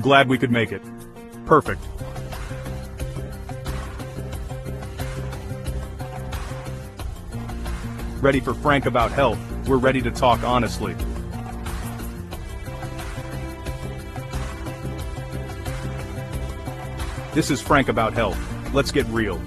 Glad we could make it. Perfect. Ready for Frank About Health? We're ready to talk honestly. This is Frank About Health. Let's get real.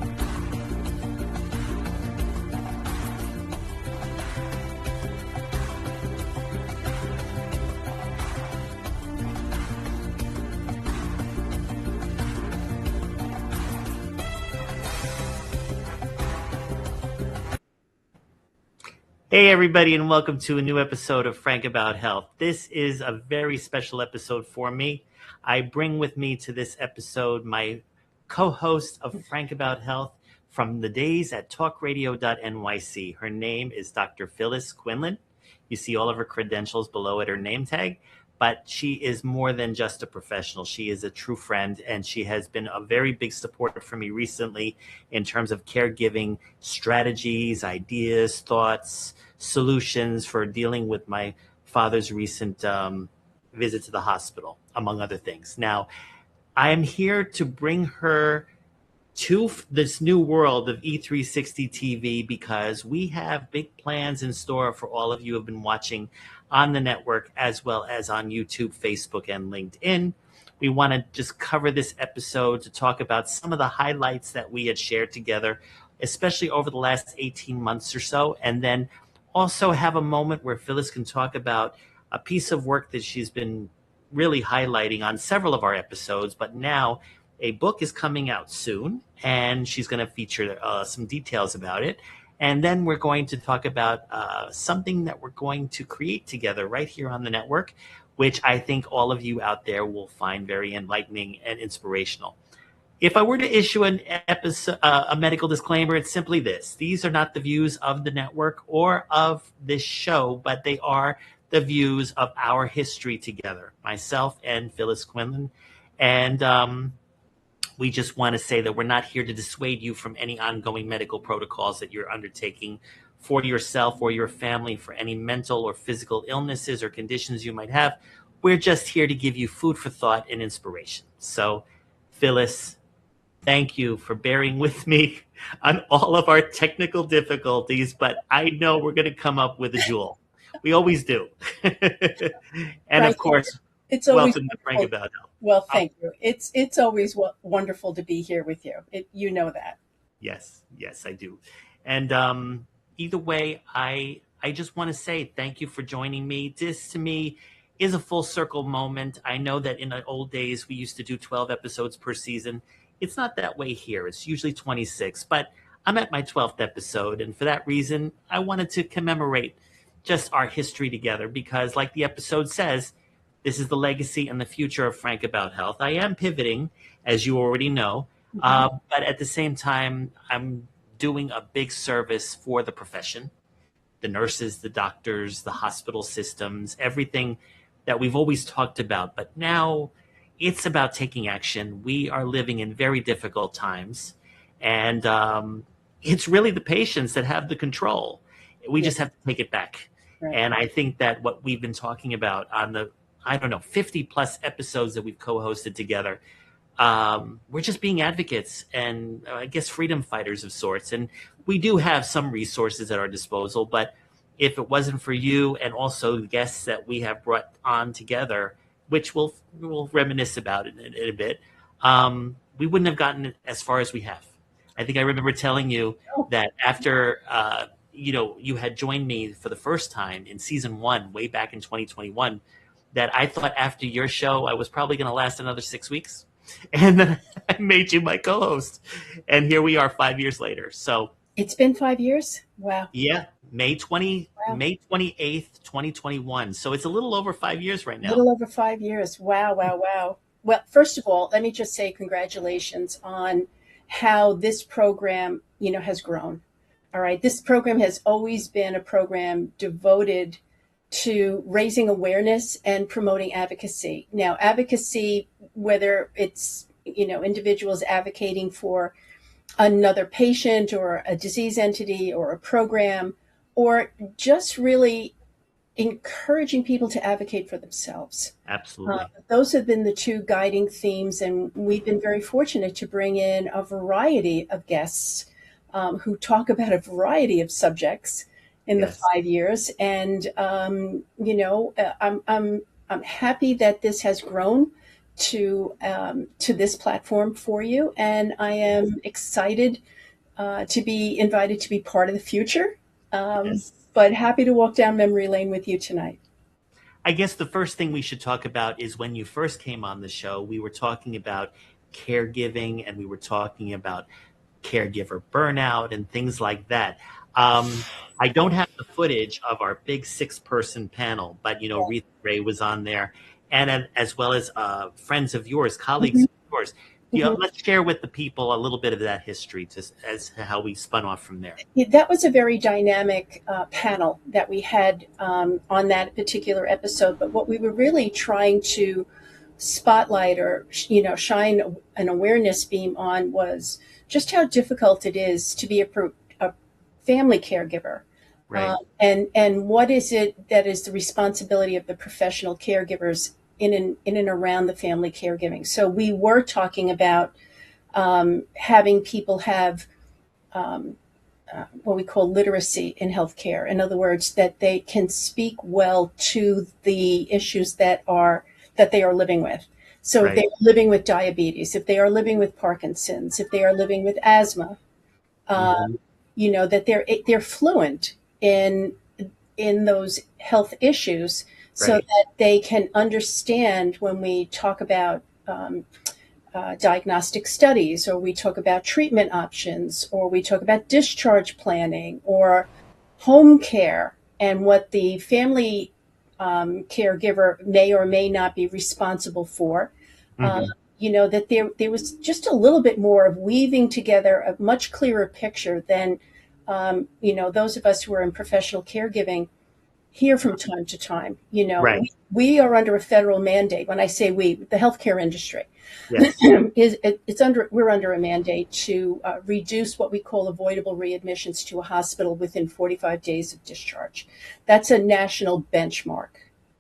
Hey everybody, and welcome to a new episode of Frank About Health. This is a very special episode for me. I bring with me to this episode my co-host of Frank About Health from the days at TalkRadio.nyc. Her name is Dr. Phyllis Quinlan. You see all of her credentials below at her name tag, but she is more than just a professional. She is a true friend, and she has been a very big supporter for me recently in terms of caregiving strategies, ideas, thoughts, solutions for dealing with my father's recent visit to the hospital, among other things. Now, I am here to bring her to this new world of E360 TV because we have big plans in store for all of you who have been watching on the network as well as on YouTube, Facebook, and LinkedIn. We want to just cover this episode to talk about some of the highlights that we had shared together, especially over the last 18 months or so, and then also have a moment where Phyllis can talk about a piece of work that she's been really highlighting on several of our episodes, but now a book is coming out soon, and she's going to feature some details about it. And then we're going to talk about something that we're going to create together right here on the network, which I think all of you out there will find very enlightening and inspirational. If I were to issue a medical disclaimer, it's simply this. These are not the views of the network or of this show, but they are the views of our history together, myself and Phyllis Quinlan. And we just want to say that we're not here to dissuade you from any ongoing medical protocols that you're undertaking for yourself or your family for any mental or physical illnesses or conditions you might have. We're just here to give you food for thought and inspiration. So, Phyllis, thank you for bearing with me on all of our technical difficulties, but I know we're going to come up with a jewel. We always do. And of course, it's always welcome to Frank About Health. Well, thank you. It's always wonderful to be here with you. You know that. Yes, I do. And either way, I just want to say thank you for joining me. This, to me, is a full circle moment. I know that in the old days, we used to do 12 episodes per season. It's not that way here. It's usually 26, but I'm at my 12th episode. And for that reason, I wanted to commemorate just our history together because, like the episode says, this is the legacy and the future of Frank About Health. I am pivoting, as you already know, but at the same time, I'm doing a big service for the profession, the nurses, the doctors, the hospital systems, everything that we've always talked about. But now it's about taking action. We are living in very difficult times, and it's really the patients that have the control. We just have to take it back. Right. And I think that what we've been talking about on the 50 plus episodes that we've co-hosted together. We're just being advocates and I guess freedom fighters of sorts. And we do have some resources at our disposal, but if it wasn't for you and also the guests that we have brought on together, which we'll reminisce about in a bit, we wouldn't have gotten as far as we have. I think I remember telling you that after, you had joined me for the first time in season 1, way back in 2021, that I thought after your show, I was probably going to last another 6 weeks. And then I made you my co-host. And here we are 5 years later. So it's been 5 years? Wow. Yeah. May 28th, 2021. So it's a little over 5 years right now. A little over 5 years. Wow. Well, first of all, let me just say congratulations on how this program, has grown. All right. This program has always been a program devoted to raising awareness and promoting advocacy. Now, advocacy, whether it's, individuals advocating for another patient or a disease entity or a program, or just really encouraging people to advocate for themselves. Absolutely. Those have been the two guiding themes, and we've been very fortunate to bring in a variety of guests who talk about a variety of subjects in the Yes. 5 years. And I'm happy that this has grown to this platform for you, and I am excited to be invited to be part of the future. Yes. But happy to walk down memory lane with you tonight. I guess the first thing we should talk about is when you first came on the show, we were talking about caregiving and we were talking about caregiver burnout and things like that. I don't have the footage of our big 6-person panel, but, Rita Ray was on there, and as well as friends of yours, colleagues of yours. Let's share with the people a little bit of that history as to how we spun off from there. That was a very dynamic panel that we had on that particular episode. But what we were really trying to spotlight or, shine an awareness beam on was just how difficult it is to be a family caregiver. Right. And what is it that is the responsibility of the professional caregivers in and around the family caregiving. So we were talking about having people have what we call literacy in healthcare. In other words, that they can speak well to the issues that they are living with. So if they are living with diabetes, if they are living with Parkinson's, if they are living with asthma, that they're fluent in those health issues, so that they can understand when we talk about diagnostic studies, or we talk about treatment options, or we talk about discharge planning or home care, and what the family caregiver may or may not be responsible for. That there was just a little bit more of weaving together a much clearer picture than those of us who are in professional caregiving hear from time to time. We are under a federal mandate. When I say we, the healthcare industry, yes. we're under a mandate to reduce what we call avoidable readmissions to a hospital within 45 days of discharge. That's a national benchmark.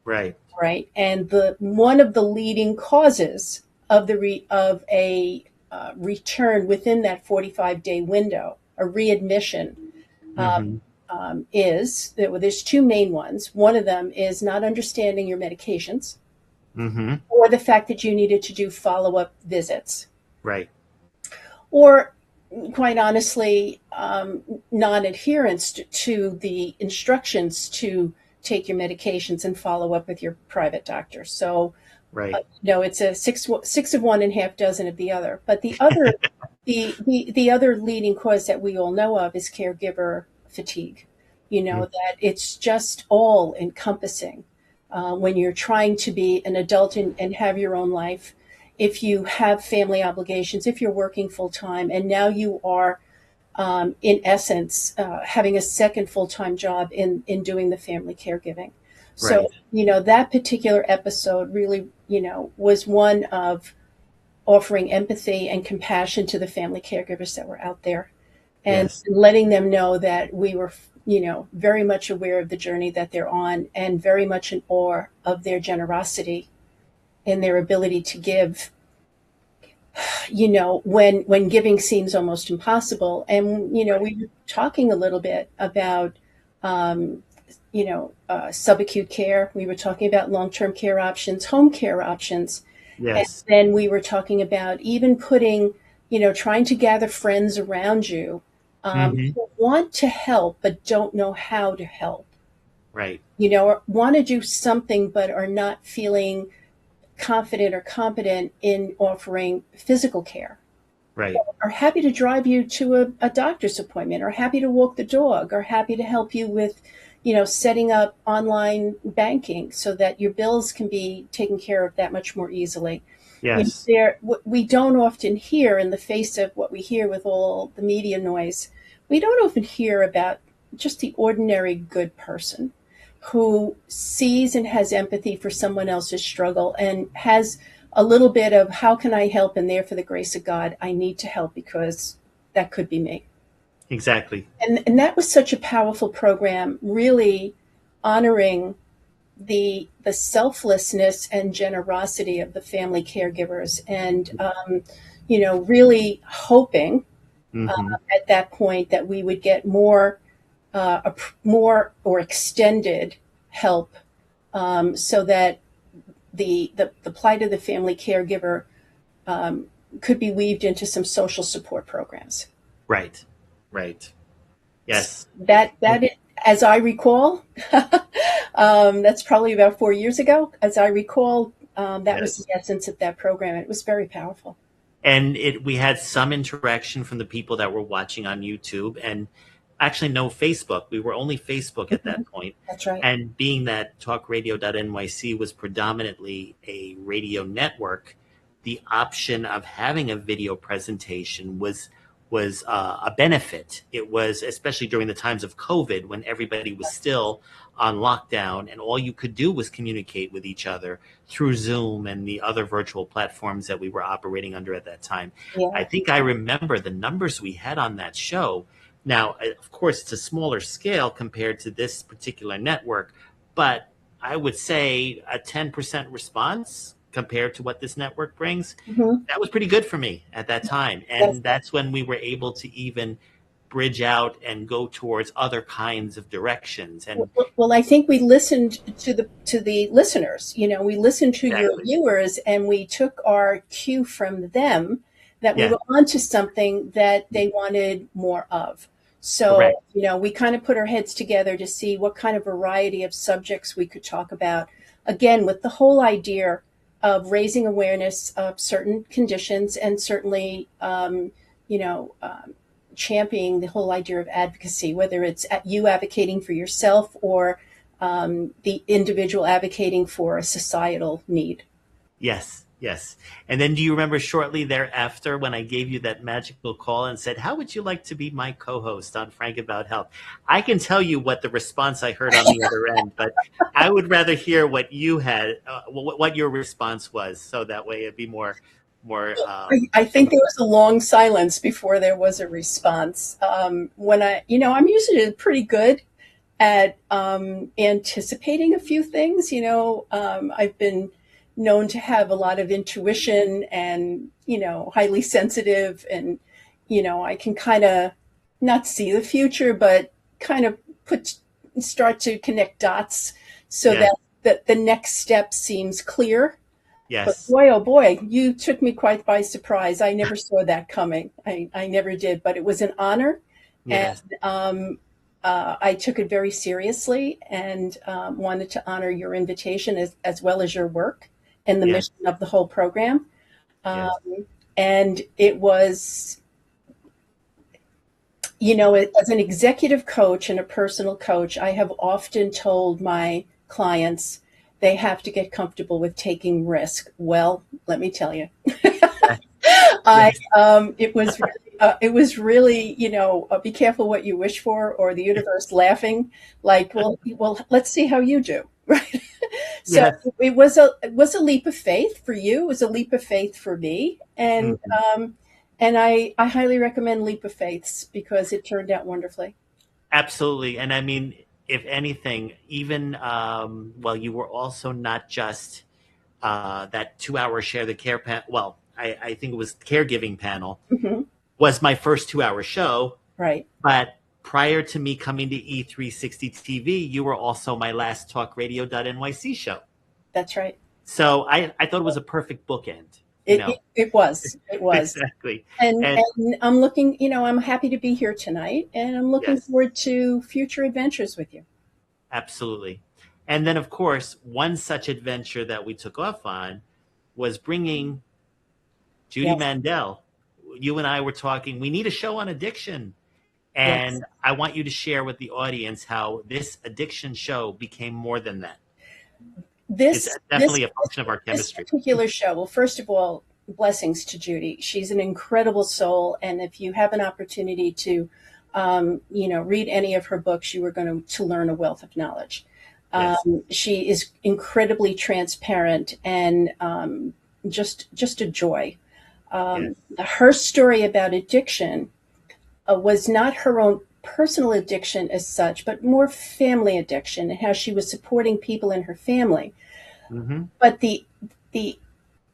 Right. Right. And one of the leading causes of a return within that 45-day window, a readmission, is that there's two main ones. One of them is not understanding your medications, or the fact that you needed to do follow-up visits. Right. Or, quite honestly, non-adherence to the instructions to take your medications and follow up with your private doctor. So, it's a six of one and half dozen of the other. But the other, the other leading cause that we all know of is caregiver fatigue. That it's just all encompassing when you're trying to be an adult and have your own life. If you have family obligations, if you're working full time, and now you are, in essence, having a second full-time job in doing the family caregiving. So, that particular episode really, was one of offering empathy and compassion to the family caregivers that were out there, and letting them know that we were, very much aware of the journey that they're on, and very much in awe of their generosity and their ability to give, when giving seems almost impossible. And, we were talking a little bit about, subacute care. We were talking about long-term care options, home care options. Yes. And then we were talking about even putting, trying to gather friends around you who want to help but don't know how to help. Right. Or want to do something but are not feeling confident or competent in offering physical care. Right. Are happy to drive you to a doctor's appointment, or happy to walk the dog, or happy to help you with, setting up online banking so that your bills can be taken care of that much more easily. Yes. We don't often hear, in the face of what we hear with all the media noise, we don't often hear about just the ordinary good person who sees and has empathy for someone else's struggle and has a little bit of, how can I help? And there, for the grace of God, I need to help, because that could be me. Exactly. And that was such a powerful program, really honoring the selflessness and generosity of the family caregivers, and really hoping at that point that we would get more or extended help, so that the plight of the family caregiver could be weaved into some social support programs. Right. Yes. That as I recall, that's probably about 4 years ago. As I recall, that was the essence of that program. It was very powerful. And we had some interaction from the people that were watching on YouTube, and actually no Facebook. We were only Facebook at that point. That's right. And being that TalkRadio.nyc was predominantly a radio network, the option of having a video presentation was a benefit. It was, especially during the times of COVID, when everybody was still on lockdown and all you could do was communicate with each other through Zoom and the other virtual platforms that we were operating under at that time. Yeah. I think I remember the numbers we had on that show. Now, of course, it's a smaller scale compared to this particular network, but I would say a 10% response compared to what this network brings, that was pretty good for me at that time. And that's when we were able to even bridge out and go towards other kinds of directions. And well, I think we listened to the listeners. We listened to your viewers, and we took our cue from them that we were onto something that they wanted more of. So, we kind of put our heads together to see what kind of variety of subjects we could talk about. Again, with the whole idea of raising awareness of certain conditions, and certainly, championing the whole idea of advocacy, whether it's you advocating for yourself or the individual advocating for a societal need. Yes. And then do you remember shortly thereafter when I gave you that magical call and said, how would you like to be my co-host on Frank About Health? I can tell you what the response I heard on the other end, but I would rather hear what you had, what your response was, so that way it'd be more. I think there was a long silence before there was a response. When I'm usually pretty good at anticipating a few things. I've been known to have a lot of intuition and, highly sensitive, and, I can kind of not see the future, but kind of start to connect dots so that the next step seems clear. Yes. But boy, oh boy, you took me quite by surprise. I never saw that coming. I never did, but it was an honor. Yes. And I took it very seriously, and wanted to honor your invitation as well as your work and the mission of the whole program. And it was, as an executive coach and a personal coach, I have often told my clients they have to get comfortable with taking risk. Well, let me tell you, it was really, be careful what you wish for, or the universe laughing like, well, let's see how you do. Right. So it was a leap of faith for you. It was a leap of faith for me. And, and I highly recommend leap of faiths because it turned out wonderfully. Absolutely. And I mean, if anything, even, you were also not just that 2-hour share the care panel. Well, I think it was caregiving panel was my first 2-hour show. Right. But prior to me coming to E360 TV, you were also my last TalkRadio.nyc show. That's right. So I thought it was a perfect bookend. It was. Exactly. And I'm looking, I'm happy to be here tonight, and I'm looking forward to future adventures with you. Absolutely. And then, of course, one such adventure that we took off on was bringing Judy Mandel. You and I were talking, we need a show on addiction. And I want you to share with the audience how this addiction show became more than that. It's definitely a function of our chemistry. This particular show, well, first of all, blessings to Judy. She's an incredible soul. And if you have an opportunity to, read any of her books, you are going to learn a wealth of knowledge. She is incredibly transparent and just a joy. Her story about addiction was not her own personal addiction as such, but more family addiction and how she was supporting people in her family. Mm-hmm. But the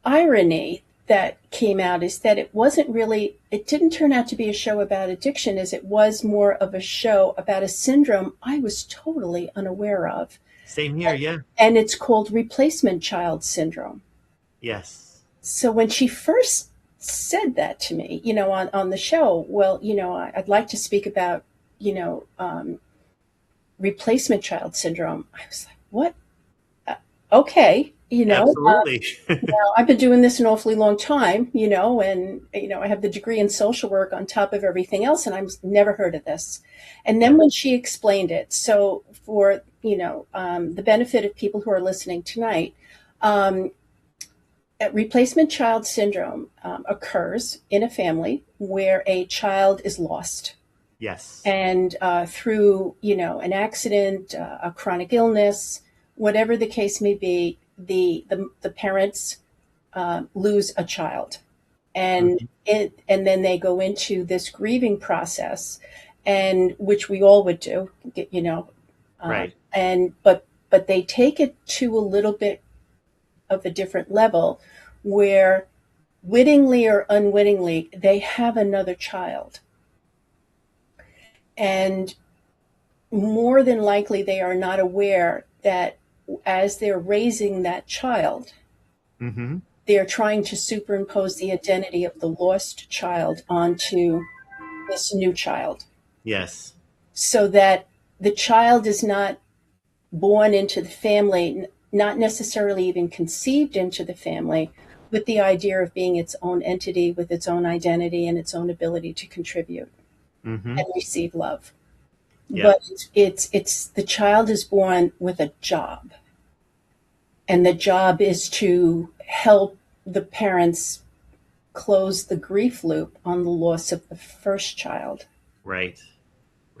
irony that came out is that it didn't turn out to be a show about addiction as it was more of a show about a syndrome I was totally unaware of. Same here, yeah. And it's called replacement child syndrome. Yes. So when she first said that to me, on the show, well, I'd like to speak about, replacement child syndrome. I was like, what? Okay. Absolutely. Now I've been doing this an awfully long time, and, I have the degree in social work on top of everything else, and I've never heard of this. And then when she explained it, so for, the benefit of people who are listening tonight, replacement child syndrome occurs in a family where a child is lost. Yes. And through, an accident, a chronic illness, whatever the case may be, the parents lose a child, and and then they go into this grieving process, and which we all would do, right. And but they take it to a little bit of a different level, where wittingly or unwittingly they have another child, and more than likely they are not aware that as they're raising that child, Mm-hmm. they're trying to superimpose the identity of the lost child onto this new child. Yes. So that the child is not born into the family, not necessarily even conceived into the family, with the idea of being its own entity with its own identity and its own ability to contribute and receive love. Yeah. But it's the child is born with a job, and the job is to help the parents close the grief loop on the loss of the first child. Right.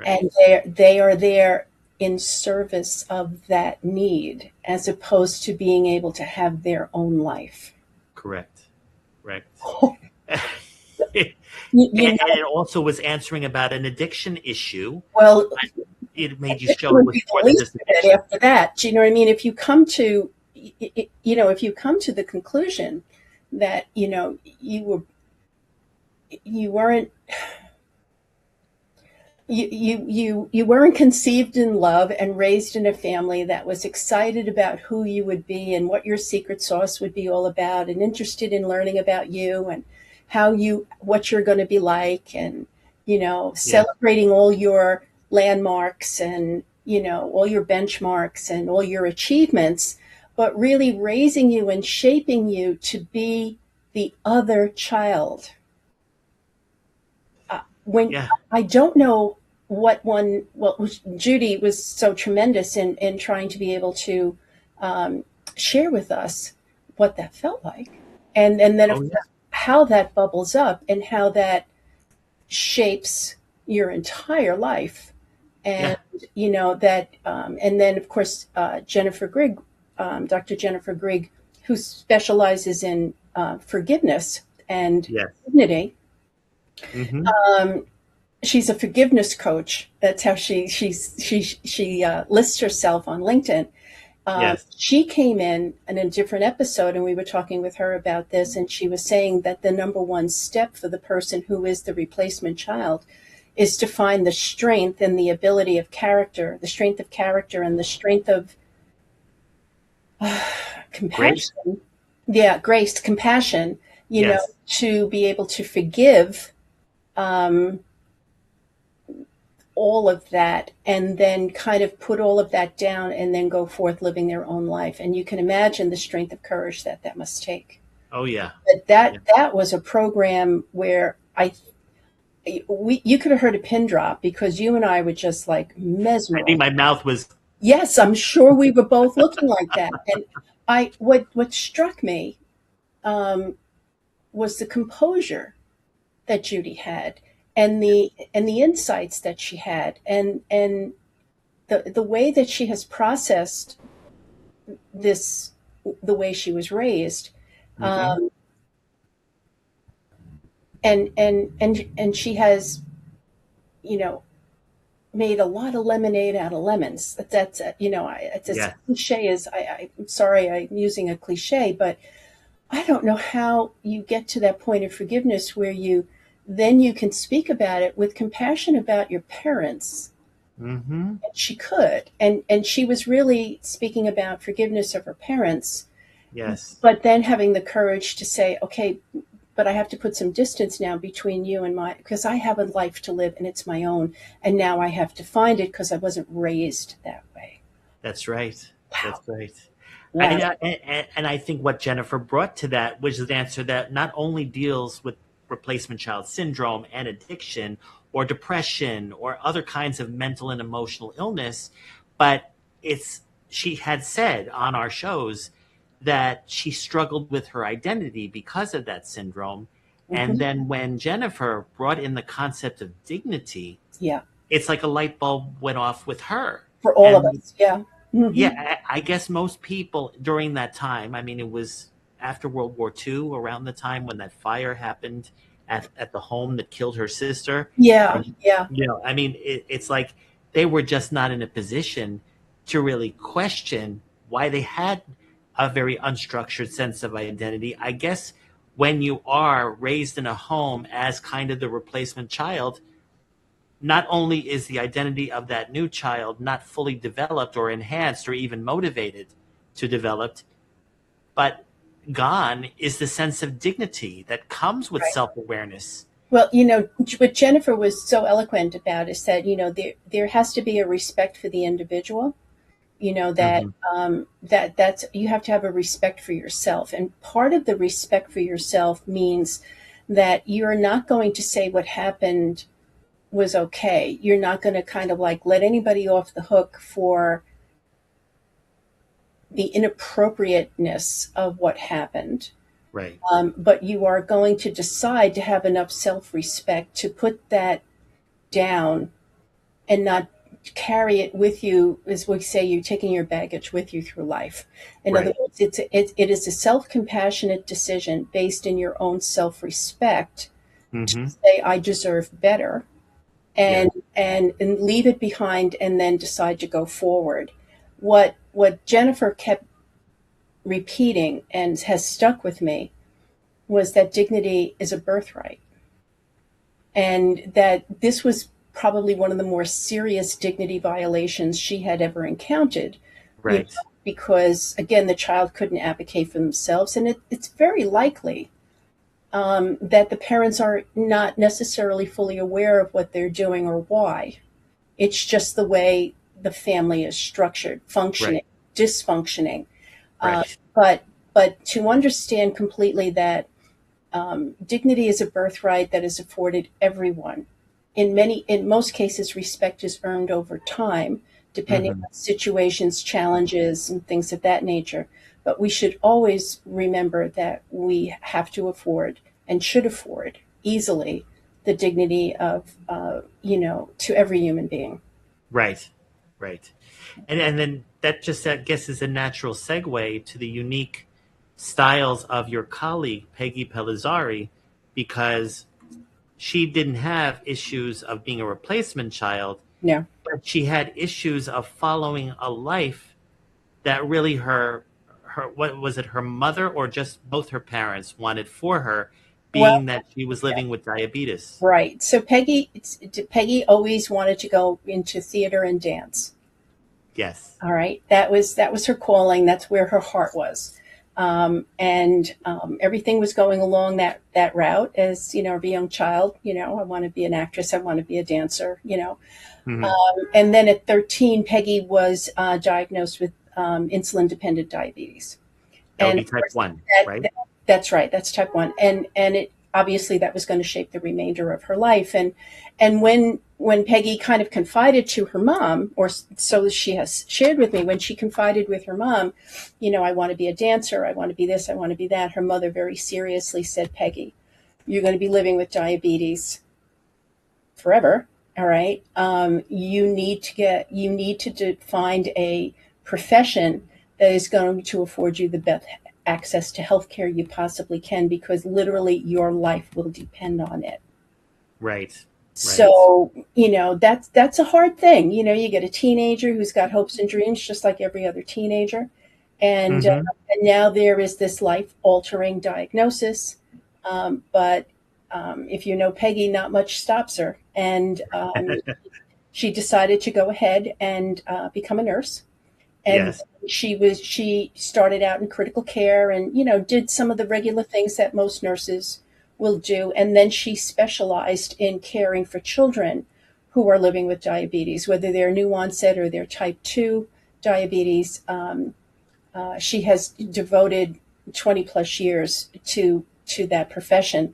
And they are there in service of that need, as opposed to being able to have their own life. Correct. You And know, it also was answering about an addiction issue. well, It made you show would it was be more the than least just of it addiction. after that. Do you know what I mean? If you come to, the conclusion that you weren't. You weren't conceived in love and raised in a family that was excited about who you would be and what your secret sauce would be all about, and interested in learning about you and what you're going to be like, and celebrating all your landmarks and all your benchmarks and all your achievements, but really raising you and shaping you to be the other child. I don't know Judy was so tremendous in trying to be able to share with us what that felt like. And then how that bubbles up and how that shapes your entire life. And, and then of course, Jennifer Grigg, Dr. Jennifer Grigg, who specializes in forgiveness and dignity. Mm-hmm. She's a forgiveness coach. That's how she lists herself on LinkedIn. She came in a different episode, and we were talking with her about this, and she was saying that the number one step for the person who is the replacement child is to find the strength and the ability of character, the strength of character and the strength of compassion. Grace, compassion, to be able to forgive all of that, and then kind of put all of that down and then go forth living their own life. And you can imagine the strength of courage that must take. Oh, yeah. But that was a program where you could have heard a pin drop, because you and I were just like mesmerized. I think my mouth was. Yes, I'm sure we were both looking like that. And what struck me was the composure that Judy had, and the insights that she had, and the way that she has processed this, the way she was raised, and she has, made a lot of lemonade out of lemons. That's it's as Yeah. cliche as I'm sorry I'm using a cliche, but I don't know how you get to that point of forgiveness where you can speak about it with compassion about your parents. Mm-hmm. And she could, and she was really speaking about forgiveness of her parents, Yes. but then having the courage to say, okay, but I have to put some distance now between you and because I have a life to live and it's my own, and now I have to find it because I wasn't raised that way. That's right. Wow. That's right. Wow. And I think what Jennifer brought to that was an answer that not only deals with replacement child syndrome and addiction or depression or other kinds of mental and emotional illness, but she had said on our shows that she struggled with her identity because of that syndrome. And Mhm. then when Jennifer brought in the concept of dignity, Yeah. it's like a light bulb went off with her. For all of And us. Yeah. Mhm. yeah, I guess most people during that time, I mean, it was after World War II, around the time when that fire happened at the home that killed her sister. Yeah. And, Yeah. I mean, it's like they were just not in a position to really question why they had a very unstructured sense of identity. I guess when you are raised in a home as kind of the replacement child, not only is the identity of that new child not fully developed or enhanced or even motivated to develop, but gone is the sense of dignity that comes with Right. self-awareness. Well, what Jennifer was so eloquent about is that, there has to be a respect for the individual, that Mm-hmm. that's you have to have a respect for yourself. And part of the respect for yourself means that you're not going to say what happened was okay. You're not going to kind of like let anybody off the hook for the inappropriateness of what happened. Right. But you are going to decide to have enough self-respect to put that down and not carry it with you, as we say, you're taking your baggage with you through life. In other Right. words, it is a self-compassionate decision based in your own self-respect to Mm-hmm. say, I deserve better, Yeah. and leave it behind and then decide to go forward. What Jennifer kept repeating and has stuck with me was that dignity is a birthright, and that this was probably one of the more serious dignity violations she had ever encountered, Right. because again the child couldn't advocate for themselves, and it's very likely that the parents are not necessarily fully aware of what they're doing or why. It's just the way the family is structured, functioning, Right. dysfunctioning. Uh, Right. but but to understand completely that dignity is a birthright that is afforded everyone. In most cases, respect is earned over time, depending Mm-hmm. on situations, challenges, and things of that nature. But we should always remember that we have to afford and should afford easily the dignity of, to every human being. Right. Right. And then that just, I guess, is a natural segue to the unique styles of your colleague, Peggy Pellizzari, because she didn't have issues of being a replacement child, Yeah. but she had issues of following a life that really what was it, her mother or just both her parents wanted for her, Well, being that she was living with diabetes. right. So Peggy always wanted to go into theater and dance. Yes. All right, that was her calling. That's where her heart was, and everything was going along that route. As a young child, I want to be an actress. I want to be a dancer. Hmm. And then at 13, Peggy was diagnosed with insulin-dependent diabetes, That would and be of type course, 1, right? that's right. That's type 1, and it obviously that was going to shape the remainder of her life. And when Peggy kind of confided to her mom, or so she has shared with me, when she confided with her mom, I want to be a dancer, I want to be this, I want to be that. Her mother very seriously said, Peggy, you're going to be living with diabetes forever. All right. You need to find a profession that is going to afford you the best access to healthcare you possibly can, because literally your life will depend on it. Right. So, that's a hard thing. You get a teenager who's got hopes and dreams, just like every other teenager. And, and now there is this life-altering diagnosis. But if you know Peggy, not much stops her. And she decided to go ahead and become a nurse. And she started out in critical care and, did some of the regular things that most nurses will do. And then she specialized in caring for children who are living with diabetes, whether they're new onset or they're type 2 diabetes. She has devoted 20 plus years to that profession.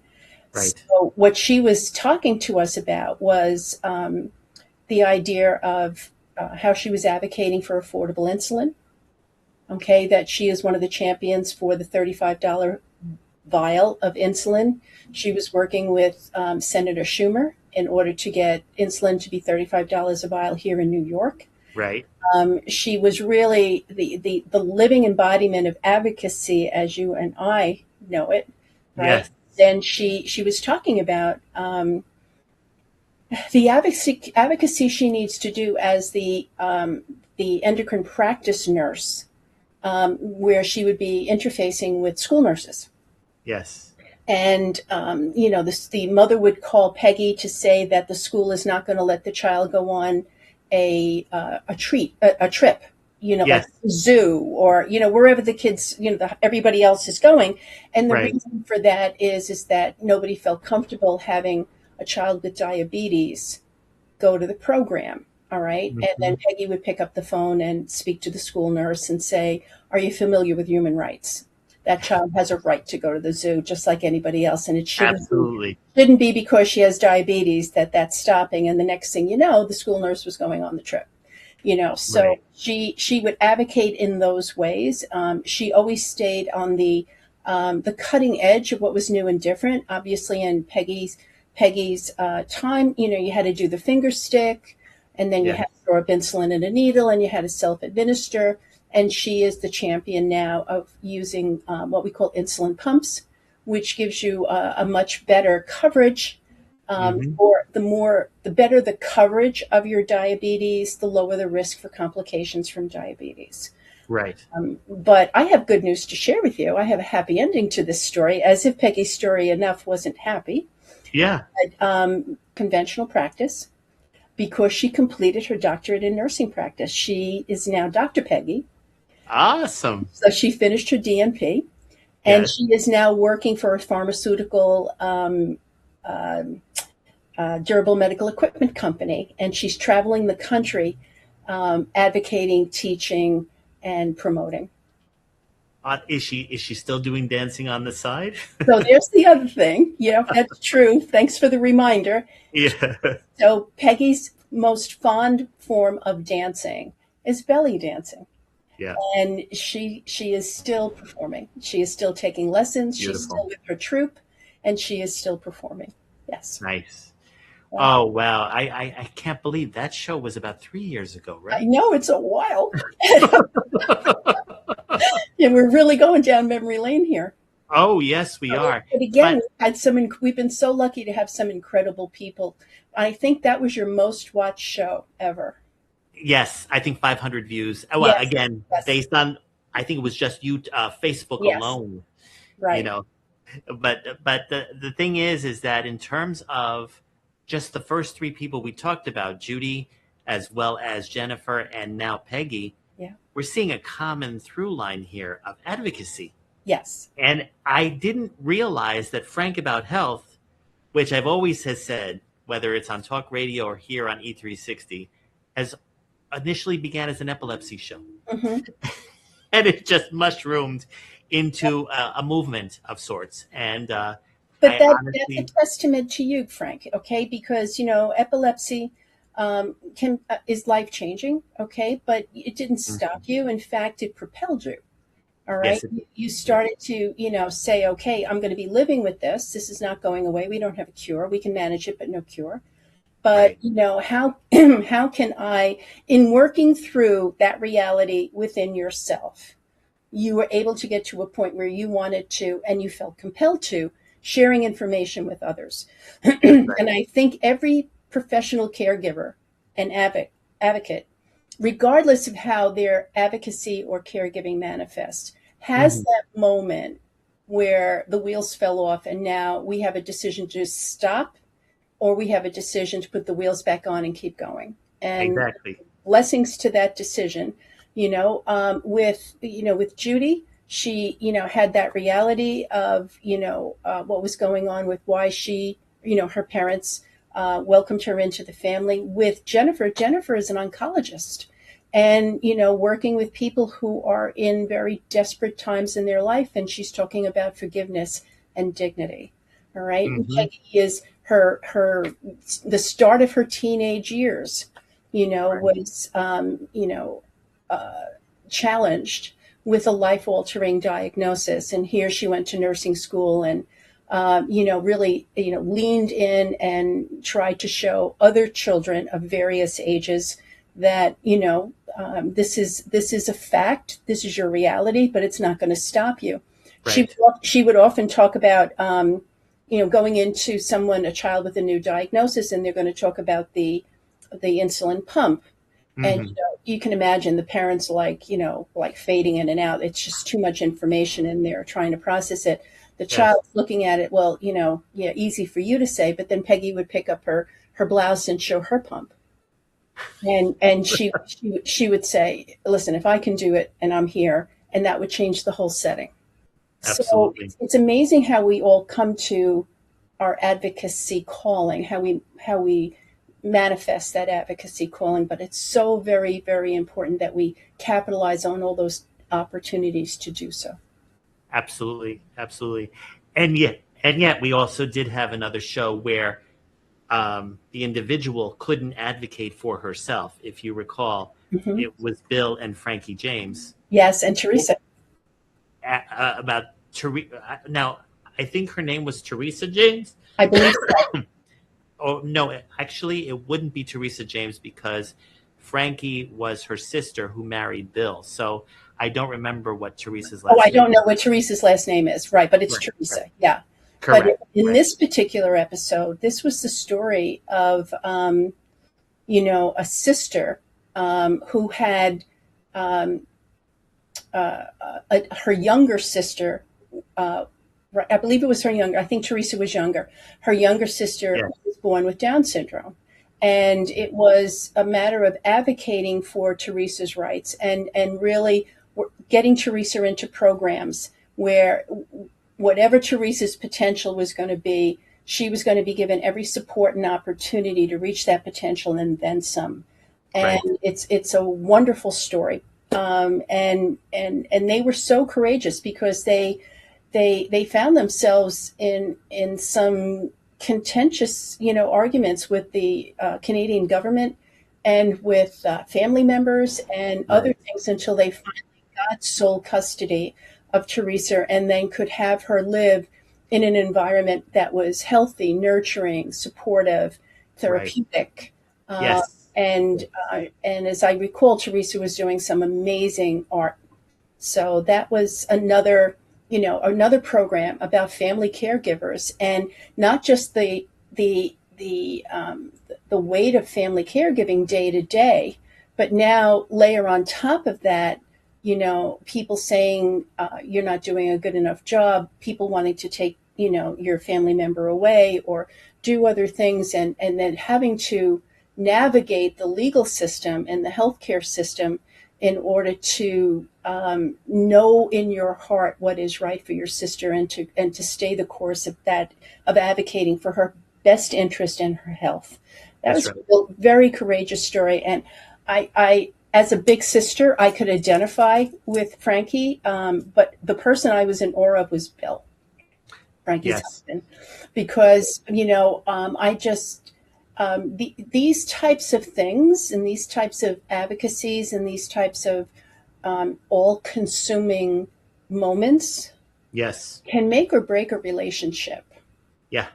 Right. So what she was talking to us about was the idea of how she was advocating for affordable insulin. Okay, that she is one of the champions for the $35 vial of insulin. She was working with Senator Schumer in order to get insulin to be $35 a vial here in New York. Right. She was really the living embodiment of advocacy as you and I know it. Right. Yes. Then she was talking about the advocacy she needs to do as the endocrine practice nurse, where she would be interfacing with school nurses. Yes. And, the mother would call Peggy to say that the school is not going to let the child go on a trip, like the zoo or, wherever the kids, everybody else is going. And the reason for that is that nobody felt comfortable having a child with diabetes go to the program. All right. And then Peggy would pick up the phone and speak to the school nurse and say, are you familiar with human rights? That child has a right to go to the zoo just like anybody else. And it shouldn't be because she has diabetes that's stopping. And the next thing you know, the school nurse was going on the trip. So she would advocate in those ways. She always stayed on the cutting edge of what was new and different. Obviously, in Peggy's time, you had to do the finger stick, and then you had to throw up insulin in a needle, and you had to self-administer. And she is the champion now of using what we call insulin pumps, which gives you a much better coverage. Or the better the coverage of your diabetes, the lower the risk for complications from diabetes. Right. But I have good news to share with you. I have a happy ending to this story, as if Peggy's story enough wasn't happy. Yeah. Conventional practice, because she completed her doctorate in nursing practice. She is now Dr. Peggy. Awesome. So she finished her DNP, and she is now working for a pharmaceutical durable medical equipment company, and she's traveling the country advocating, teaching, and promoting. Is she still doing dancing on the side? So there's the other thing. Yeah, that's true. Thanks for the reminder. Yeah. So Peggy's most fond form of dancing is belly dancing. Yeah. And she is still performing. She is still taking lessons. Beautiful. She's still with her troupe, and she is still performing. Yes. Nice. Wow. Oh, wow. I can't believe that show was about 3 years ago, right? I know, it's a while. Yeah, we're really going down memory lane here. Oh, yes, we are. But again, we've been so lucky to have some incredible people. I think that was your most watched show ever. Yes, I think 500 views. Well, again, based on, I think it was just Facebook alone. Right. But the thing is that in terms of just the first three people we talked about, Judy, as well as Jennifer, and now Peggy, we're seeing a common through line here of advocacy. Yes. And I didn't realize that Frank About Health, which I've always has said, whether it's on Talk Radio or here on E360, has initially began as an epilepsy show. And it just mushroomed into a movement of sorts. And but that's a testament to you, Frank, okay? Because, epilepsy is life-changing, okay? But it didn't stop you. In fact, it propelled you, all right? Yes, you started to, say, okay, I'm going to be living with this. This is not going away. We don't have a cure. We can manage it, but no cure. But, how can I, in working through that reality within yourself, you were able to get to a point where you wanted to, and you felt compelled to, sharing information with others. And I think every professional caregiver and advocate, regardless of how their advocacy or caregiving manifests, has that moment where the wheels fell off and now we have a decision to stop, or we have a decision to put the wheels back on and keep going. And Exactly. blessings to that decision. With Judy, she, had that reality of, what was going on with why she, her parents welcomed her into the family. With Jennifer is an oncologist, and, working with people who are in very desperate times in their life. And she's talking about forgiveness and dignity. All right. Peggy is the start of her teenage years, was, challenged with a life-altering diagnosis. And here she went to nursing school and, really, leaned in and tried to show other children of various ages that, this is a fact, this is your reality, but it's not going to stop you. Right. She would often talk about, going into a child with a new diagnosis, and they're going to talk about the insulin pump. And you can imagine the parents like fading in and out. It's just too much information and they're trying to process it. The child's looking at it, well, easy for you to say, but then Peggy would pick up her blouse and show her pump. And she would say, listen, if I can do it and I'm here, and that would change the whole setting. Absolutely. So it's amazing how we all come to our advocacy calling, how we manifest that advocacy calling, but it's so very, very important that we capitalize on all those opportunities to do so. Absolutely. And yet we also did have another show where the individual couldn't advocate for herself. If you recall, it was Bill and Frankie James. Yes, and Teresa. About Teresa. Now, I think her name was Teresa James. I believe so. Oh, no, actually, it wouldn't be Teresa James because Frankie was her sister who married Bill. So I don't remember what Teresa's last name is. I don't know what Teresa's last name is. Right, but it's Teresa. Right. Yeah. Correct. But in this particular episode, this was the story of, a sister who had her younger sister. I believe it was her younger. I think Teresa was younger. Her younger sister was born with Down syndrome. And it was a matter of advocating for Teresa's rights and really getting Teresa into programs where whatever Teresa's potential was going to be, she was going to be given every support and opportunity to reach that potential and then some. And it's a wonderful story. And they were so courageous because they found themselves in some contentious, arguments with the Canadian government and with family members and other things until they finally got sole custody of Teresa and then could have her live in an environment that was healthy, nurturing, supportive, therapeutic. And as I recall, Teresa was doing some amazing art. So that was another program about family caregivers, and not just the weight of family caregiving day to day, but now layer on top of that, people saying you're not doing a good enough job, people wanting to take, your family member away or do other things, and then having to navigate the legal system and the healthcare system in order to know in your heart what is right for your sister and to stay the course of advocating for her best interest and her health. That was a very courageous story. And I, as a big sister, I could identify with Frankie, but the person I was in awe of was Bill, Frankie's husband, because, I just, these types of things and these types of advocacies and these types of all-consuming moments can make or break a relationship. Yeah.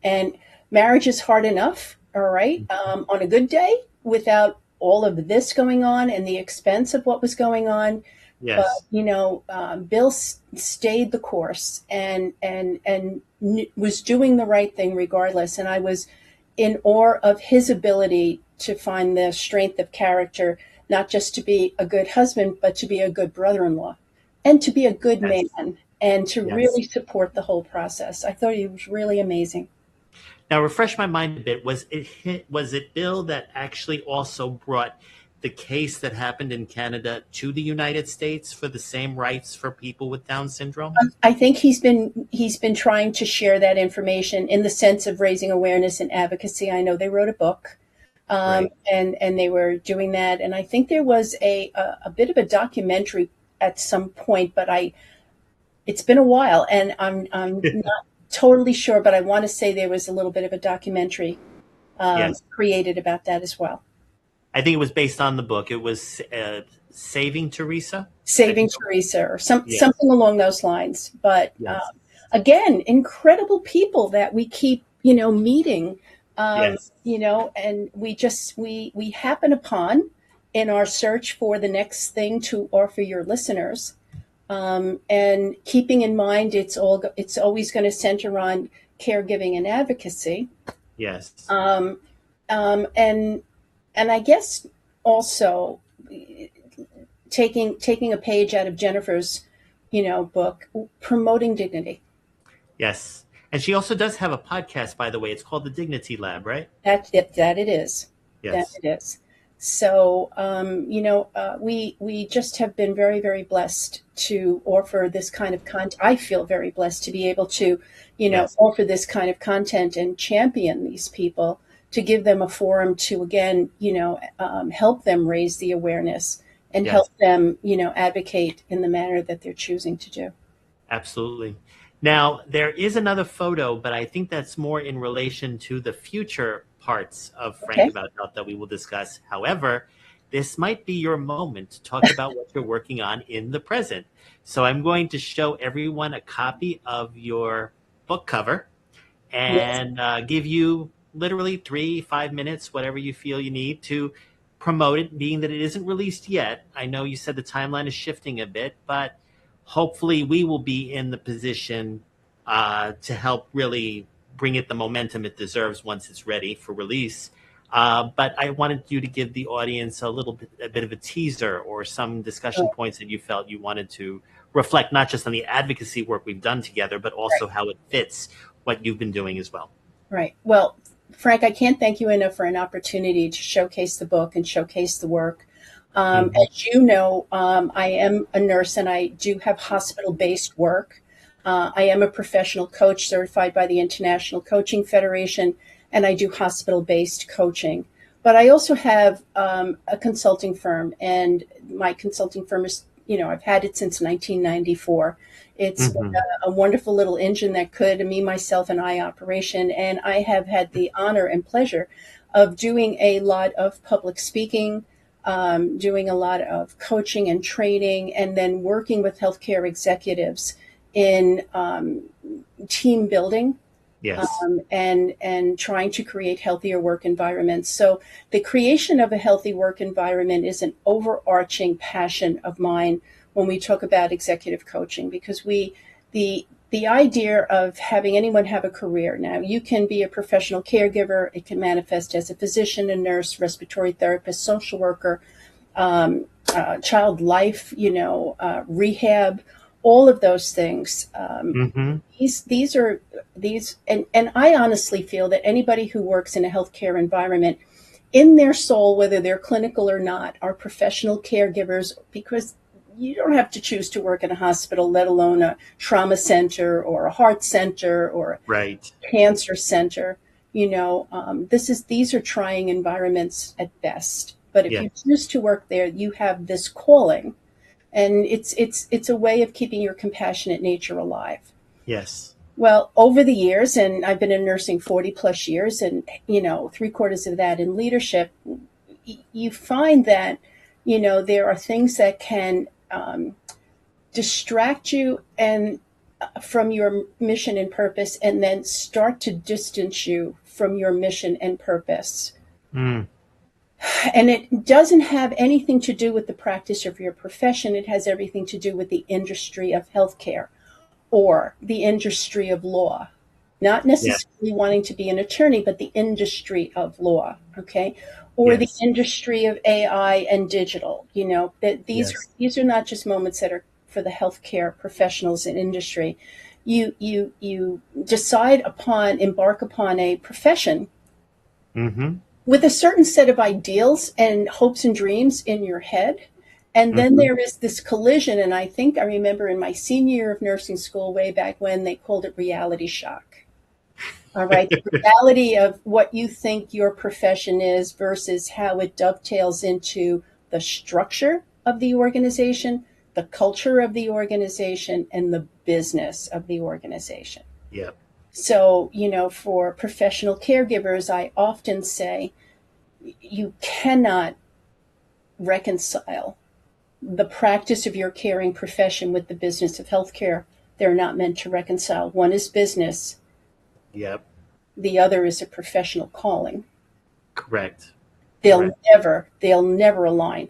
And marriage is hard enough, all right, on a good day without all of this going on and the expense of what was going on. Yes. But, Bill stayed the course and was doing the right thing regardless. And I was in awe of his ability to find the strength of character, not just to be a good husband, but to be a good brother-in-law and to be a good Yes. man and to Yes. really support the whole process. I thought he was really amazing. Now, refresh my mind a bit. Was it Bill that actually also brought the case that happened in Canada to the United States for the same rights for people with Down syndrome? I think he's been trying to share that information in the sense of raising awareness and advocacy. I know they wrote a book, Right. and they were doing that. And I think there was a bit of a documentary at some point, but it's been a while, and I'm not totally sure. But I want to say there was a little bit of a documentary Yes. created about that as well. I think it was based on the book. It was Saving Teresa? Saving Teresa or Yes. something along those lines. But Yes. again, incredible people that we keep, meeting, Yes. and we happen upon in our search for the next thing to offer your listeners. And keeping in mind, it's always going to center on caregiving and advocacy. Yes. And I guess also taking a page out of Jennifer's, book, promoting dignity. Yes. And she also does have a podcast, by the way. It's called The Dignity Lab, right? That it is. Yes. That it is. So, we just have been very, very blessed to offer this kind of content. I feel very blessed to be able to, Yes. offer this kind of content and champion these people, to give them a forum to, again, help them raise the awareness and Yes. help them, advocate in the manner that they're choosing to do. Absolutely. Now, there is another photo, but I think that's more in relation to the future parts of Frank Okay. About Health that we will discuss. However, this might be your moment to talk about what you're working on in the present. So I'm going to show everyone a copy of your book cover and give you literally 3-5 minutes, whatever you feel you need, to promote it, being that it isn't released yet. I know you said the timeline is shifting a bit, but hopefully we will be in the position to help really bring it the momentum it deserves once it's ready for release. But I wanted you to give the audience a bit of a teaser or some discussion points that you felt you wanted to reflect, not just on the advocacy work we've done together, but also how it fits what you've been doing as well. Right. Well, Frank, I can't thank you enough for an opportunity to showcase the book and showcase the work. As you know, I am a nurse and I do have hospital-based work. I am a professional coach certified by the International Coaching Federation, and I do hospital-based coaching. But I also have a consulting firm, and my consulting firm is, I've had it since 1994. It's a wonderful little engine that could, me, myself, and I operation. And I have had the honor and pleasure of doing a lot of public speaking, doing a lot of coaching and training, and then working with healthcare executives in team building. Yes. And trying to create healthier work environments. So the creation of a healthy work environment is an overarching passion of mine when we talk about executive coaching, because the idea of having anyone have a career. Now, you can be a professional caregiver. It can manifest as a physician, a nurse, respiratory therapist, social worker, child life, rehab, all of those things. These are, and I honestly feel that anybody who works in a healthcare environment, in their soul, whether they're clinical or not, are professional caregivers, because you don't have to choose to work in a hospital, let alone a trauma center or a heart center or a cancer center. These are trying environments at best. But if you choose to work there, you have this calling, and it's a way of keeping your compassionate nature alive. Yes. Well, over the years, and I've been in nursing 40 plus years, and 3/4 of that in leadership, you find that there are things that can distract you and from your mission and purpose, and then start to distance you from your mission and purpose. And it doesn't have anything to do with the practice of your profession. It has everything to do with the industry of healthcare or the industry of law not Yes. necessarily wanting to be an attorney, but the industry of law, okay? Or the Yes. industry of AI and digital, that Yes. these are not just moments that are for the healthcare professionals in industry. You embark upon a profession Mm-hmm. with a certain set of ideals and hopes and dreams in your head. And then Mm-hmm. there is this collision. And I think I remember in my senior year of nursing school, way back when, they called it reality shock. All right. The reality of what you think your profession is versus how it dovetails into the structure of the organization, the culture of the organization, and the business of the organization. Yep. So, for professional caregivers, I often say you cannot reconcile the practice of your caring profession with the business of healthcare. They're not meant to reconcile. One is business, Yep. the other is a professional calling. Correct. They'll Correct. never align.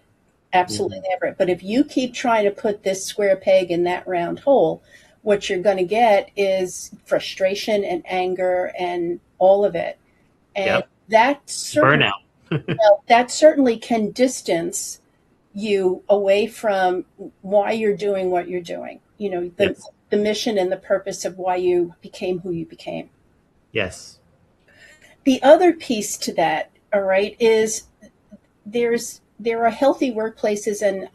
Absolutely Mhm. never. But if you keep trying to put this square peg in that round hole, what you're going to get is frustration and anger and all of it. And Yep. that certainly, Burnout. that certainly can distance you away from why you're doing what you're doing. Yes. The mission and the purpose of why you became who you became. Yes. The other piece to that, all right, is there are healthy workplaces, and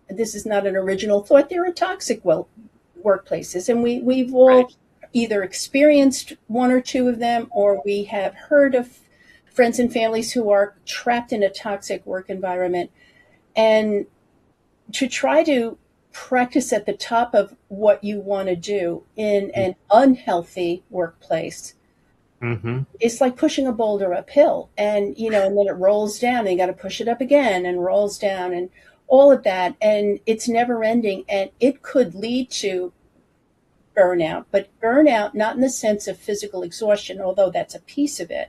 this is not an original thought. There are toxic workplaces, and we've all Right. either experienced one or two of them, or we have heard of friends and families who are trapped in a toxic work environment. And to try to practice at the top of what you want to do in an unhealthy workplace Mm-hmm. is like pushing a boulder uphill, and then it rolls down and you got to push it up again and rolls down and all of that, and it's never ending, and it could lead to burnout, but burnout not in the sense of physical exhaustion, although that's a piece of it.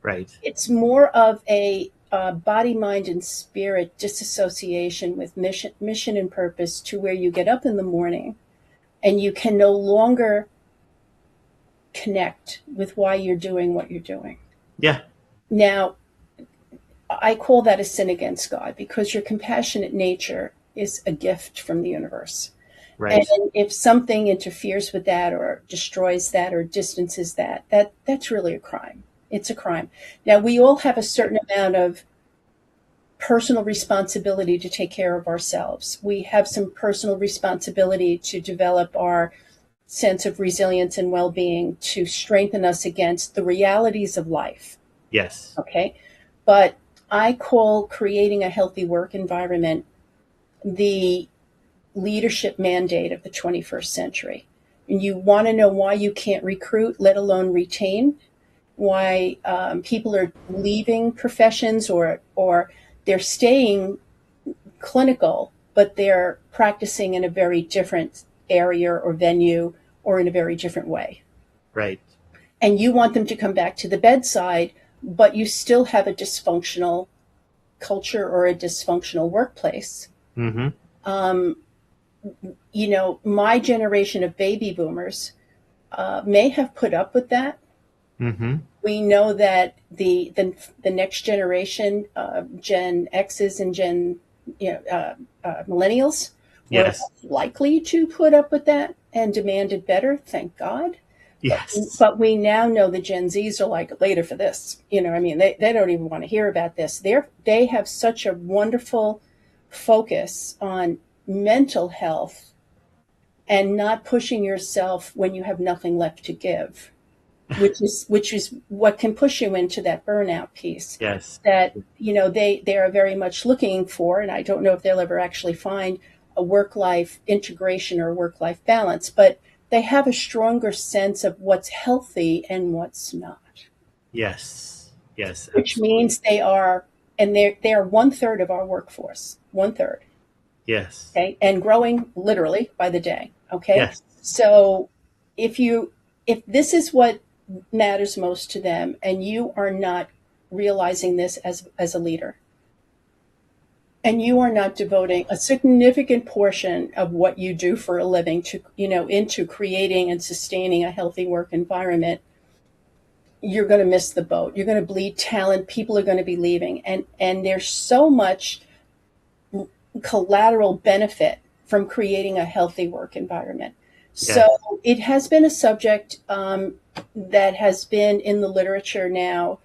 Right. It's more of a body, mind, and spirit disassociation with mission and purpose, to where you get up in the morning and you can no longer connect with why you're doing what you're doing. Yeah. Now, I call that a sin against God, because your compassionate nature is a gift from the universe. And Right. if something interferes with that or destroys that or distances that's really a crime. It's a crime. Now, we all have a certain amount of personal responsibility to take care of ourselves. We have some personal responsibility to develop our sense of resilience and well-being, to strengthen us against the realities of life. Yes. Okay. But I call creating a healthy work environment the leadership mandate of the 21st century. And you want to know why you can't recruit, let alone retain, why people are leaving professions, or they're staying clinical, but they're practicing in a very different area or venue or in a very different way. Right. And you want them to come back to the bedside, but you still have a dysfunctional culture or a dysfunctional workplace. Mm-hmm. My generation of baby boomers may have put up with that. Mm-hmm. We know that the next generation, Gen X's and millennials, were Yes. likely to put up with that and demanded better. Thank God. Yes. But we now know the Gen Zs are like, later for this. They don't even want to hear about this. They have such a wonderful focus on mental health and not pushing yourself when you have nothing left to give, which is what can push you into that burnout piece. Yes. That they are very much looking for, and I don't know if they'll ever actually find a work-life integration or work-life balance, but they have a stronger sense of what's healthy and what's not. Yes. Yes. Which Absolutely. means they are 1/3 of our workforce. 1/3. Yes. Okay. And growing literally by the day. Okay. Yes. So if this is what matters most to them, and you are not realizing this as a leader, and you are not devoting a significant portion of what you do for a living to, into creating and sustaining a healthy work environment, you're going to miss the boat. You're going to bleed talent. People are going to be leaving. And there's so much collateral benefit from creating a healthy work environment. So it has been a subject that has been in the literature now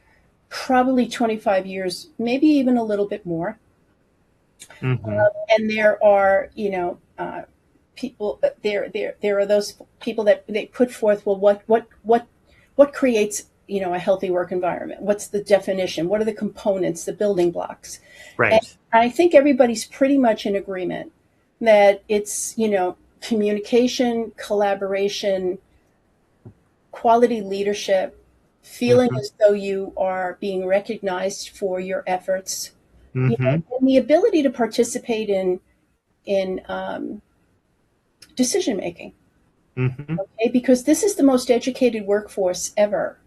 probably 25 years, maybe even a little bit more. And there are, people. There are those people that they put forth. Well, what creates a healthy work environment? What's the definition? What are the components, the building blocks? Right. And I think everybody's pretty much in agreement that it's communication, collaboration, quality leadership, feeling as though you are being recognized for your efforts, and the ability to participate in decision making. Okay, because this is the most educated workforce ever.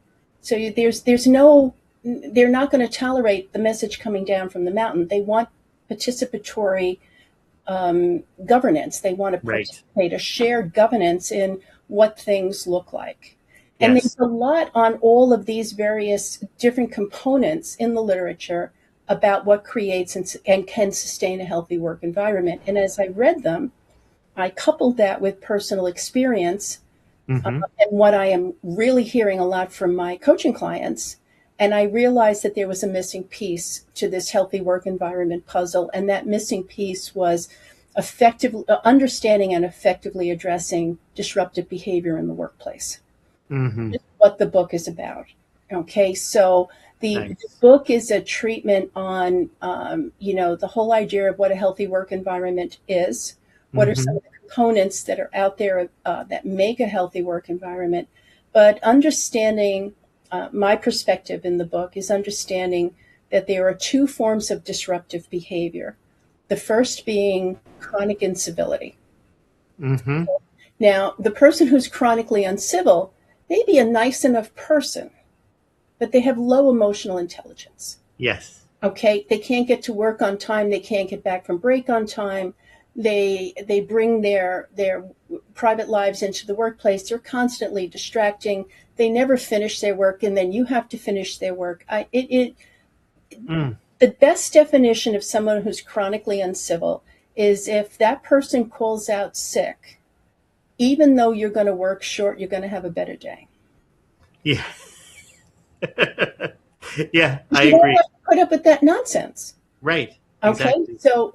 So there's no, they're not going to tolerate the message coming down from the mountain. They want participatory governance. They want to participate, a shared governance in what things look like. And there's a lot on all of these various different components in the literature about what creates and can sustain a healthy work environment. And as I read them, I coupled that with personal experience and what I am really hearing a lot from my coaching clients. And I realized that there was a missing piece to this healthy work environment puzzle. And that missing piece was effectively understanding and effectively addressing disruptive behavior in the workplace. This is what the book is about. Okay, so the book is a treatment on, the whole idea of what a healthy work environment is. What are some of the components that are out there that make a healthy work environment? But understanding, my perspective in the book is understanding that there are two forms of disruptive behavior. The first being chronic incivility. Now, the person who's chronically uncivil may be a nice enough person, but they have low emotional intelligence. Yes. Okay, they can't get to work on time. They can't get back from break on time. They bring their private lives into the workplace. They're constantly distracting. They never finish their work, and then you have to finish their work. The best definition of someone who's chronically uncivil is if that person calls out sick, even though you're going to work short, you're going to have a better day. Yeah. Yeah, I agree. Have to put up with that nonsense. Right. Okay. Exactly. So,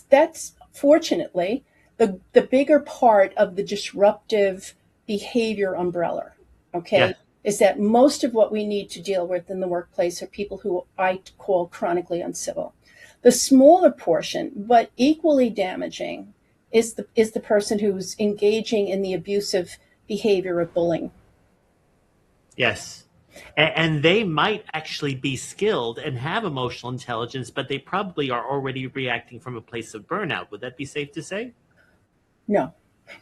that's fortunately the bigger part of the disruptive behavior umbrella. Okay. Is that most of what we need to deal with in the workplace are people who I call chronically uncivil. The smaller portion, but equally damaging, is the person who's engaging in the abusive behavior of bullying. Yes. And they might actually be skilled and have emotional intelligence, but they probably are already reacting from a place of burnout. Would that be safe to say? No.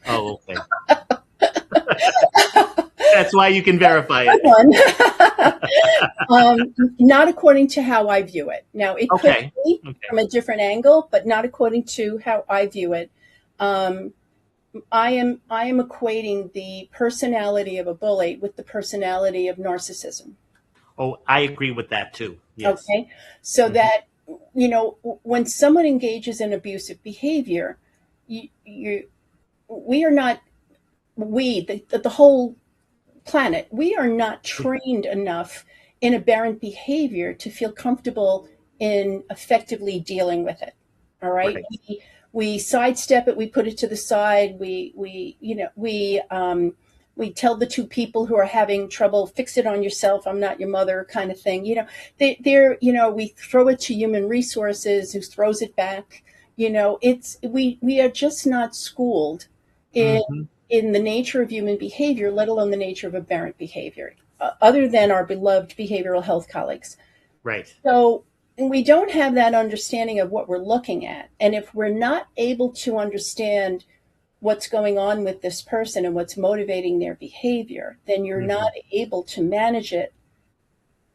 Oh, okay. That's why you can verify it. Not according to how I view it. Now, it could be from a different angle, but not according to how I view it. I am equating the personality of a bully with the personality of narcissism. Oh, I agree with that too. Yes. Okay. So that, when someone engages in abusive behavior, the whole planet, we are not trained enough in aberrant behavior to feel comfortable in effectively dealing with it. All right. We sidestep it. We put it to the side. We tell the two people who are having trouble, fix it on yourself. I'm not your mother, kind of thing. We throw it to human resources, who throws it back. We are just not schooled in the nature of human behavior, let alone the nature of aberrant behavior, other than our beloved behavioral health colleagues. Right. So we don't have that understanding of what we're looking at. And if we're not able to understand what's going on with this person and what's motivating their behavior, then you're not able to manage it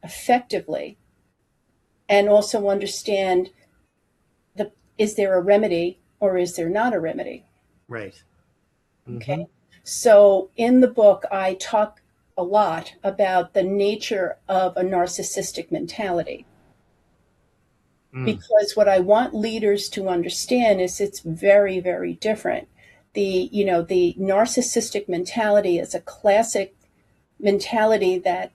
effectively and also understand the is there a remedy or is there not a remedy? Right. Mm-hmm. Okay. So in the book, I talk a lot about the nature of a narcissistic mentality. Because what I want leaders to understand is it's very, very different. The narcissistic mentality is a classic mentality that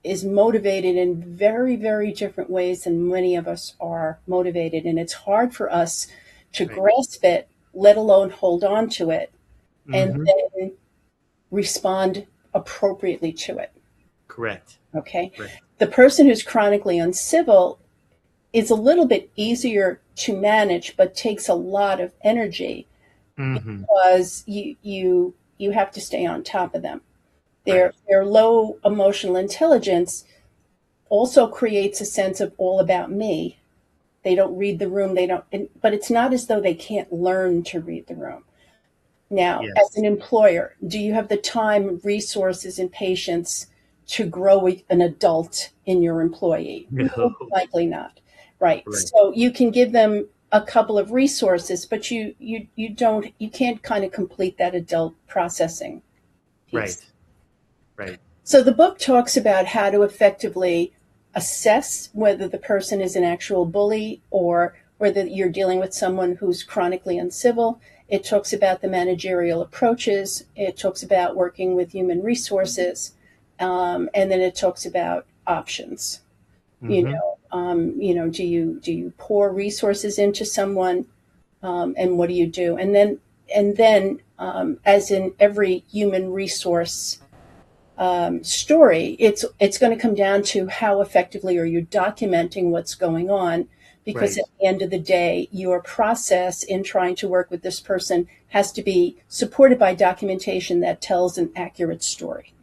is motivated in very, very different ways than many of us are motivated. And it's hard for us to grasp it, let alone hold on to it, and then respond appropriately to it. Correct. Okay. Correct. The person who's chronically uncivil is a little bit easier to manage, but takes a lot of energy because you have to stay on top of them. Their low emotional intelligence also creates a sense of all about me. They don't read the room. But it's not as though they can't learn to read the room. Now, as an employer, do you have the time, resources, and patience to grow an adult in your employee? No. Likely not. Right. So you can give them a couple of resources, but you can't kind of complete that adult processing piece. Right. So the book talks about how to effectively assess whether the person is an actual bully or whether you're dealing with someone who's chronically uncivil. It talks about the managerial approaches. It talks about working with human resources. And then it talks about options. Do you pour resources into someone, and what do you do? And then, as in every human resource story, it's going to come down to how effectively are you documenting what's going on, because at the end of the day, your process in trying to work with this person has to be supported by documentation that tells an accurate story.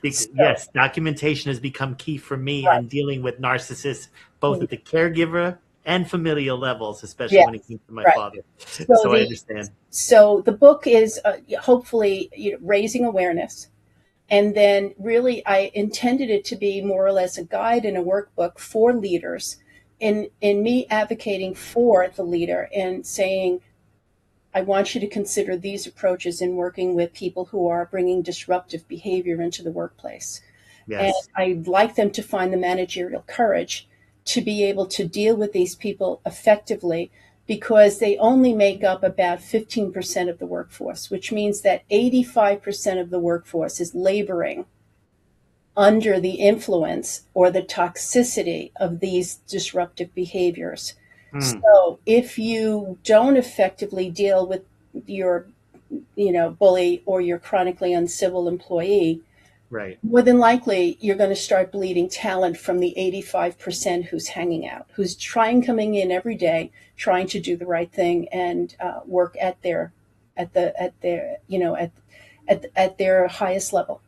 Yes, documentation has become key for me in dealing with narcissists, both at the caregiver and familial levels, especially when it comes to my father. So I understand. So the book is hopefully raising awareness. And then really I intended it to be more or less a guide and a workbook for leaders in me advocating for the leader and saying, I want you to consider these approaches in working with people who are bringing disruptive behavior into the workplace. And I'd like them to find the managerial courage to be able to deal with these people effectively, because they only make up about 15% of the workforce, which means that 85% of the workforce is laboring under the influence or the toxicity of these disruptive behaviors. So if you don't effectively deal with your, bully or your chronically uncivil employee, more than likely you're going to start bleeding talent from the 85% who's hanging out, who's coming in every day, trying to do the right thing and work at their highest level.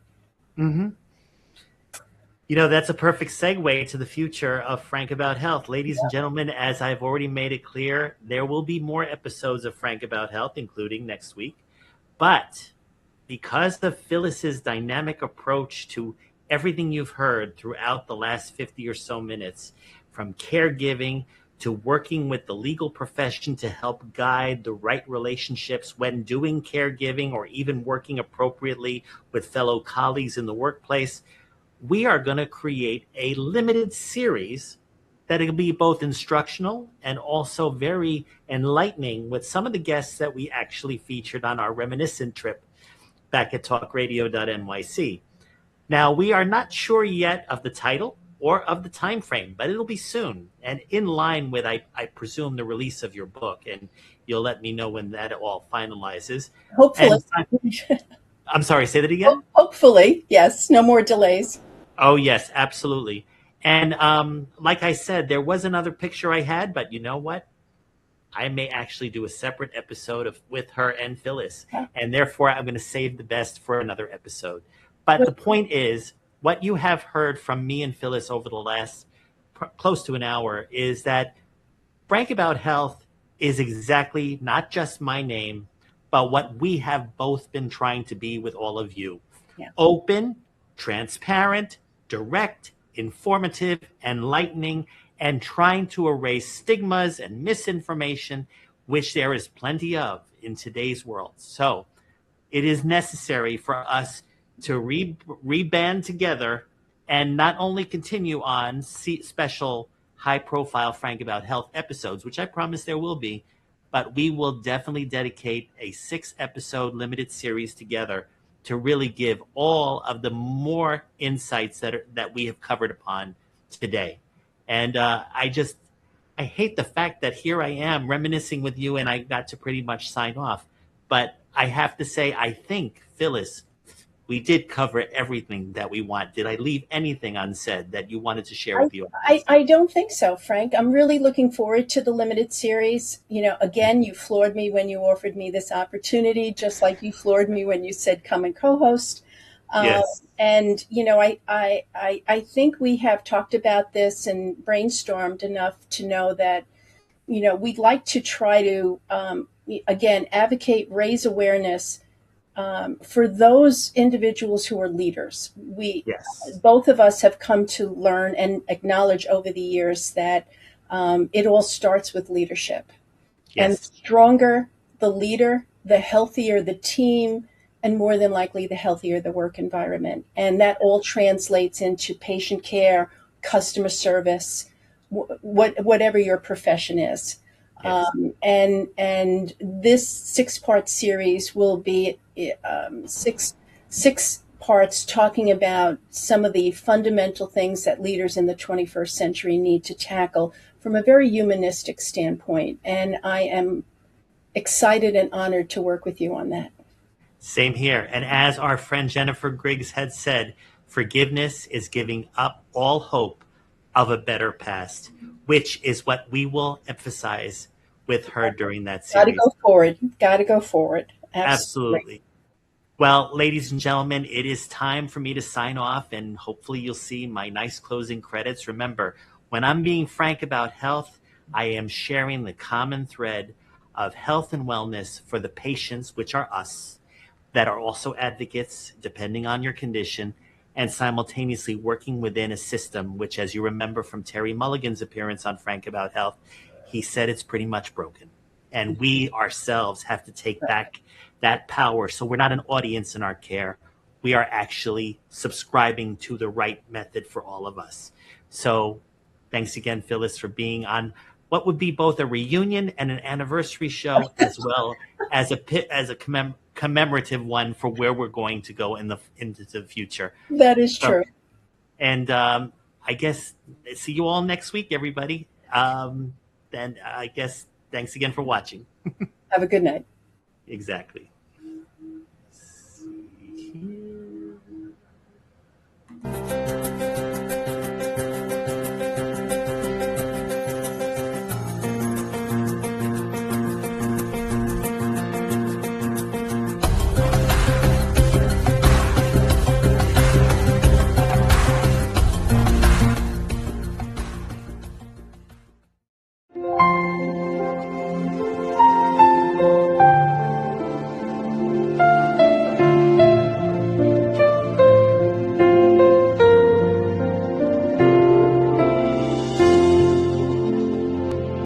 That's a perfect segue to the future of Frank About Health. Ladies and gentlemen, as I've already made it clear, there will be more episodes of Frank About Health, including next week. But because of Phyllis's dynamic approach to everything you've heard throughout the last 50 or so minutes, from caregiving to working with the legal profession to help guide the right relationships when doing caregiving, or even working appropriately with fellow colleagues in the workplace, we are going to create a limited series that will be both instructional and also very enlightening with some of the guests that we actually featured on our reminiscent trip back at TalkRadio.nyc. Now, we are not sure yet of the title or of the time frame, but it'll be soon, and in line with, I presume, the release of your book, and you'll let me know when that all finalizes. Hopefully. I'm sorry, say that again? Hopefully, yes. No more delays. Oh, yes, absolutely. And like I said, there was another picture I had, but you know what? I may actually do a separate episode with her and Phyllis, and therefore I'm going to save the best for another episode. But the point is, what you have heard from me and Phyllis over the last close to an hour is that Frank About Health is exactly not just my name, but what we have both been trying to be with all of you. Open, transparent, direct, informative, enlightening, and trying to erase stigmas and misinformation, which there is plenty of in today's world. So it is necessary for us to reband together and not only continue on special high-profile Frank About Health episodes, which I promise there will be, but we will definitely dedicate a 6-episode limited series together to really give all of the more insights that we have covered upon today. And I hate the fact that here I am reminiscing with you and I got to pretty much sign off. But I have to say, I think, Phyllis, we did cover everything that we want. Did I leave anything unsaid that you wanted to share with you? I don't think so, Frank. I'm really looking forward to the limited series. Again, you floored me when you offered me this opportunity, just like you floored me when you said come and co-host. Yes. And, I think we have talked about this and brainstormed enough to know that, we'd like to try to, again, advocate, raise awareness for those individuals who are leaders. Both of us have come to learn and acknowledge over the years that it all starts with leadership. Yes. And the stronger the leader, the healthier the team, and more than likely the healthier the work environment. And that all translates into patient care, customer service, whatever your profession is. Yes. And this 6-part series will be six parts talking about some of the fundamental things that leaders in the 21st century need to tackle from a very humanistic standpoint. And I am excited and honored to work with you on that. Same here. And as our friend Jennifer Griggs had said, forgiveness is giving up all hope of a better past, which is what we will emphasize with her during that series. Got to go forward. Absolutely. Well, ladies and gentlemen, it is time for me to sign off, and hopefully you'll see my nice closing credits. Remember, when I'm being frank about health, I am sharing the common thread of health and wellness for the patients, which are us, that are also advocates, depending on your condition, and simultaneously working within a system, which, as you remember from Terry Mulligan's appearance on Frank About Health, he said it's pretty much broken. And we ourselves have to take back that power. So we're not an audience in our care. We are actually subscribing to the right method for all of us. So thanks again, Phyllis, for being on what would be both a reunion and an anniversary show, as well as a commemorative one for where we're going to go into the future. That is true. And I guess see you all next week, everybody. Then I guess thanks again for watching. Have a good night. Exactly.